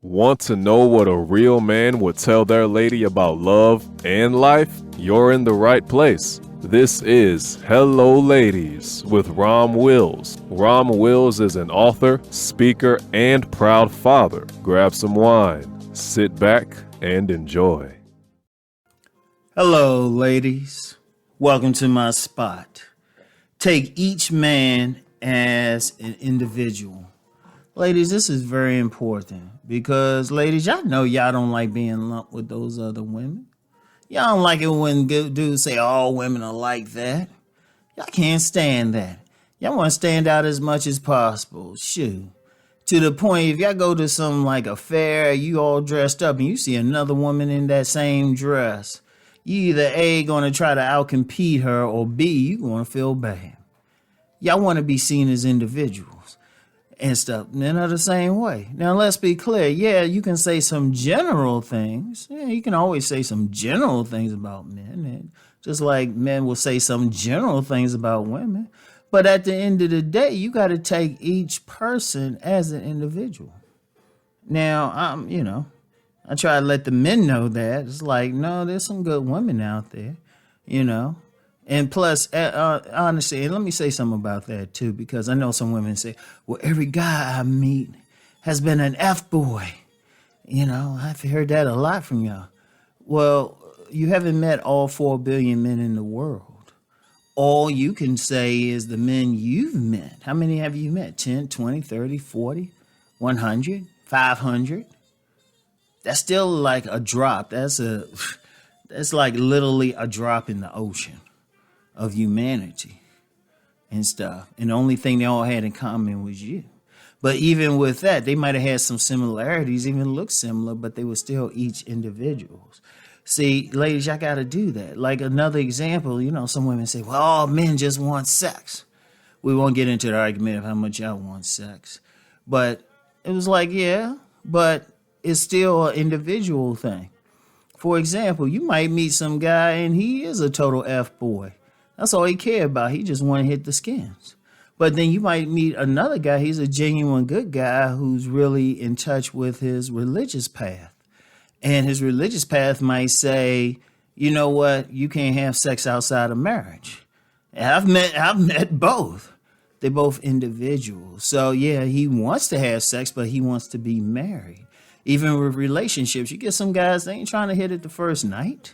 Want to know what a real man would tell their lady about love and life? You're in the right place. This is Hello Ladies with Rom Wills. Rom Wills is an author, speaker, and proud father. Grab some wine, sit back, and enjoy. Hello, ladies. Welcome to my spot. Take each man as an individual. Ladies, this is very important because, ladies, y'all know y'all don't like being lumped with those other women. Y'all don't like it when good dudes say all women are like that. Y'all can't stand that. Y'all want to stand out as much as possible. Shoot. To the point, if y'all go to some like a fair, you all dressed up and you see another woman in that same dress, you either A, going to try to outcompete her, or B, you going to feel bad. Y'all want to be seen as individuals and stuff. Men are the same way. Now, let's be clear. Yeah, you can say some general things. Yeah, you can always say some general things about men. And just like men will say some general things about women. But at the end of the day, you got to take each person as an individual. Now, I try to let the men know that. It's like, no, there's some good women out there, And plus, honestly, and let me say something about that, too, because I know some women say, well, every guy I meet has been an F-boy. I've heard that a lot from y'all. Well, you haven't met all 4 billion men in the world. All you can say is the men you've met. How many have you met? 10, 20, 30, 40, 100, 500? That's still like a drop. That's like literally a drop in the ocean of humanity and stuff. And the only thing they all had in common was you. But even with that, they might have had some similarities, even look similar, but they were still each individuals. See, ladies, y'all got to do that. Like another example, some women say, well, all men just want sex. We won't get into the argument of how much y'all want sex. But it was like, yeah, but it's still an individual thing. For example, you might meet some guy and he is a total F-boy. That's all he cared about. He just want to hit the skins. But then you might meet another guy. He's a genuine good guy who's really in touch with his religious path. And his religious path might say, you know what? You can't have sex outside of marriage. And I've met both. They're both individuals. So yeah, he wants to have sex, but he wants to be married. Even with relationships, you get some guys, they ain't trying to hit it the first night.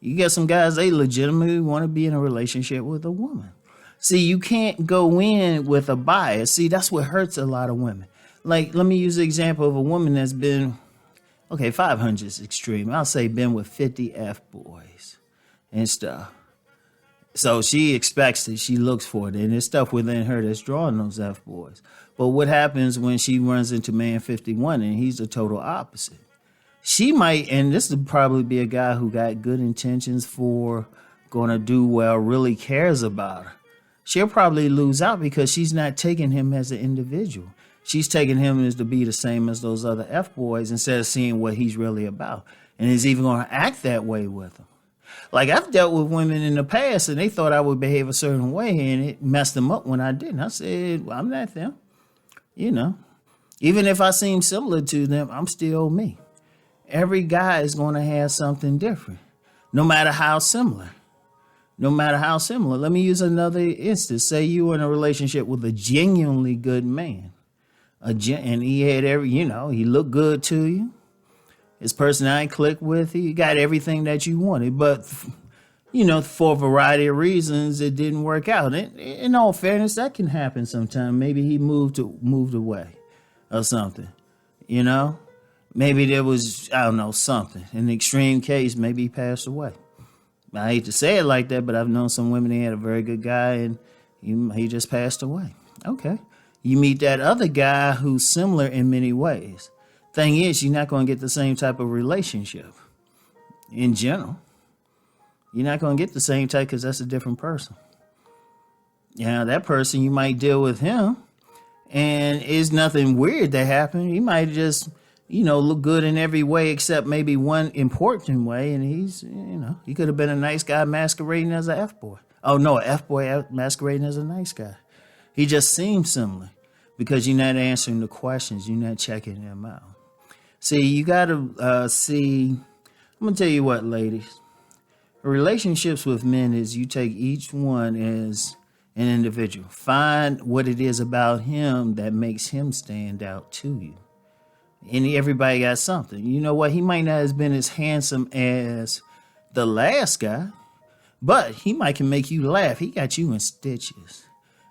You get some guys, they legitimately want to be in a relationship with a woman. See, you can't go in with a bias. See, that's what hurts a lot of women. Like, let me use the example of a woman that's been, 500 is extreme. I'll say been with 50 F-boys and stuff. So she expects it. She looks for it. And there's stuff within her that's drawing those F-boys. But what happens when she runs into man 51 and he's the total opposite? She might, and this would probably be a guy who got good intentions for going to do well, really cares about her. She'll probably lose out because she's not taking him as an individual. She's taking him as to be the same as those other F-boys instead of seeing what he's really about. And is even going to act that way with him. Like, I've dealt with women in the past and they thought I would behave a certain way and it messed them up when I didn't. I said, well, I'm not them. Even if I seem similar to them, I'm still me. Every guy is going to have something different, no matter how similar. Let me use another instance. Say you were in a relationship with a genuinely good man, and he had he looked good to you. His personality clicked with you. You got everything that you wanted, but for a variety of reasons, it didn't work out. And in all fairness, that can happen sometime. Maybe he moved away or something, Maybe there was, something. In the extreme case, maybe he passed away. I hate to say it like that, but I've known some women that had a very good guy and he just passed away. Okay. You meet that other guy who's similar in many ways. Thing is, you're not going to get the same type of relationship in general. You're not going to get the same type because that's a different person. That person, you might deal with him and it's nothing weird that happened. He might just, look good in every way except maybe one important way. And he's, he could have been a nice guy masquerading as an F-boy. Oh, no, an F-boy masquerading as a nice guy. He just seems similar because you're not answering the questions. You're not checking them out. See, you gotta see. I'm gonna tell you what, ladies. Relationships with men is you take each one as an individual. Find what it is about him that makes him stand out to you. And everybody got something. You know what? He might not have been as handsome as the last guy, but he might can make you laugh. He got you in stitches,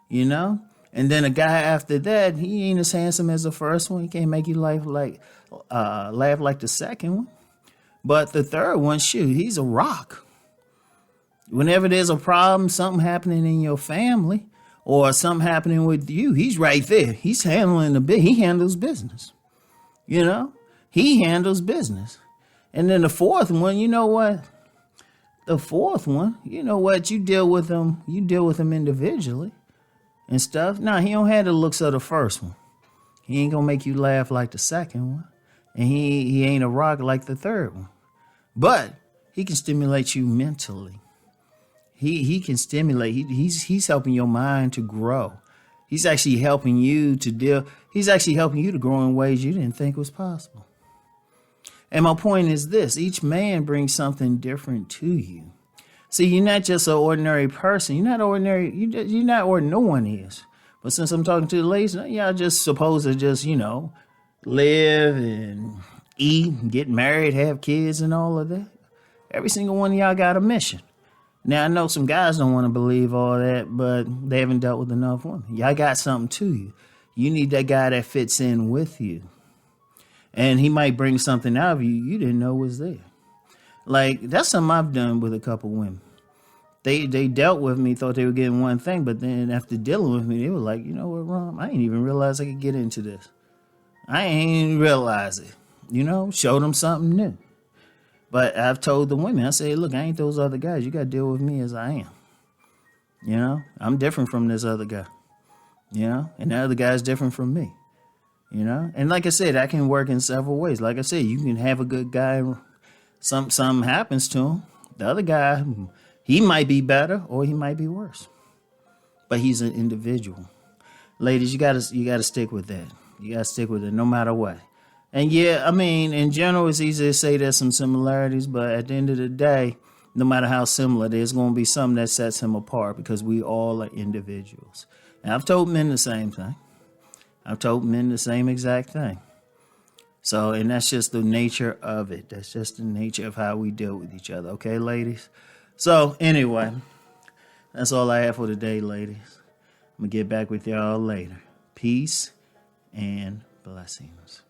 you know? And then a guy after that, he ain't as handsome as the first one. He can't make you laugh like the second one. But the third one, shoot, he's a rock. Whenever there's a problem, something happening in your family or something happening with you, he's right there. He's handling he handles business. You know, he handles business. And then the fourth one, you know what? The fourth one, you know what? You deal with him individually and stuff. Now, he don't have the looks of the first one. He ain't gonna make you laugh like the second one. And he ain't a rock like the third one. But he can stimulate you mentally. He can stimulate. He's helping your mind to grow. He's actually helping you to grow in ways you didn't think was possible. And my point is this: each man brings something different to you. See, you're not just an ordinary person. You're not ordinary. You're not ordinary. No one is. But since I'm talking to the ladies, y'all just supposed to just, live and eat, and get married, have kids and all of that. Every single one of y'all got a mission. Now, I know some guys don't want to believe all that, but they haven't dealt with enough women. Y'all got something to you. You need that guy that fits in with you. And he might bring something out of you didn't know was there. Like, that's something I've done with a couple women. They dealt with me, thought they were getting one thing, but then after dealing with me, they were like, you know what, Rom? I didn't even realize I could get into this. I ain't even realize it. Showed them something new. But I've told the women, I say, look, I ain't those other guys. You got to deal with me as I am. I'm different from this other guy. And the other guy's different from me. And like I said, I can work in several ways. Like I said, you can have a good guy, something happens to him. The other guy, he might be better or he might be worse. But he's an individual. Ladies, you gotta stick with that. You gotta stick with it no matter what. And yeah, I mean, in general, it's easy to say there's some similarities, but at the end of the day, no matter how similar, there's going to be something that sets him apart because we all are individuals. And I've told men the same thing. I've told men the same exact thing. So, and that's just the nature of it. That's just the nature of how we deal with each other. Okay, ladies? So, anyway, that's all I have for today, ladies. I'm going to get back with y'all later. Peace and blessings.